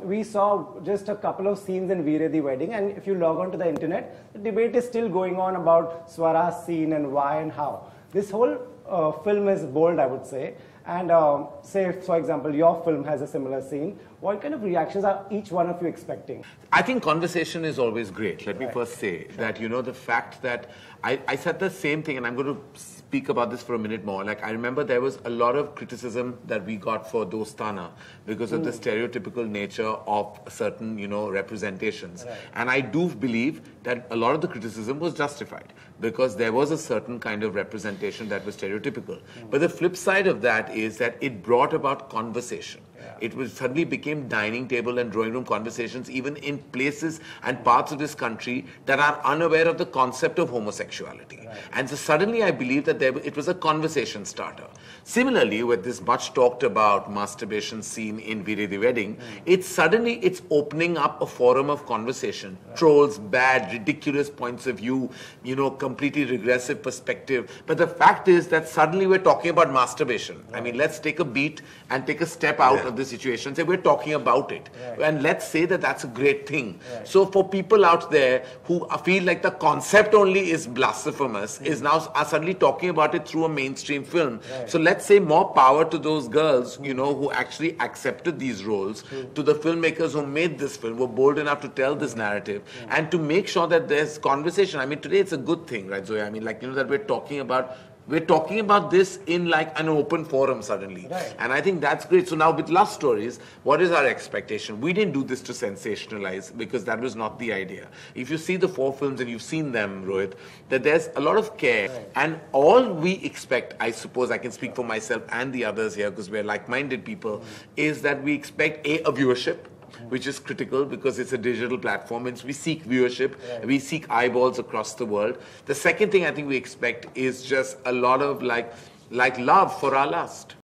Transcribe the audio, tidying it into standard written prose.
we saw just a couple of scenes in Veere Di Wedding, and if you log on to the internet, the debate is still going on about Swara's scene and why and how. This whole film is bold, I would say. And say, for example, your film has a similar scene. What kind of reactions are each one of you expecting? I think conversation is always great. Let me first say that, you know, the fact that I said the same thing, and I'm going to speak about this for a minute more. Like, I remember there was a lot of criticism that we got for Dostana because of the stereotypical nature of certain, you know, representations. And I do believe that a lot of the criticism was justified because there was a certain kind of representation that was stereotypical. But the flip side of that is that it brought about conversation. It was suddenly became dining table and drawing room conversations even in places and parts of this country that are unaware of the concept of homosexuality. And so suddenly I believe that it was a conversation starter. Similarly, with this much talked about masturbation scene in Veere Di Wedding, it's opening up a forum of conversation. Trolls, bad, ridiculous points of view, you know, completely regressive perspective. But the fact is that suddenly we're talking about masturbation. I mean, let's take a beat and take a step out of the situation, say we're talking about it. And let's say that that's a great thing. So for people out there who feel like the concept only is blasphemous, is now are suddenly talking about it through a mainstream film. So let's say more power to those girls, you know, who actually accepted these roles, to the filmmakers who made this film, were bold enough to tell this narrative, and to make sure that there's conversation. I mean, today it's a good thing, right, Zoya? I mean, like, you know, that we're talking about this in like an open forum suddenly. And I think that's great. So now with love stories, what is our expectation? We didn't do this to sensationalize because that was not the idea. If you see the 4 films and you've seen them, Rohit, that there's a lot of care. And all we expect, I suppose I can speak for myself and the others here because we're like-minded people, is that we expect a viewership, which is critical because it's a digital platform, and we seek viewership, we seek eyeballs across the world. The second thing I think we expect is just a lot of like love for our lust.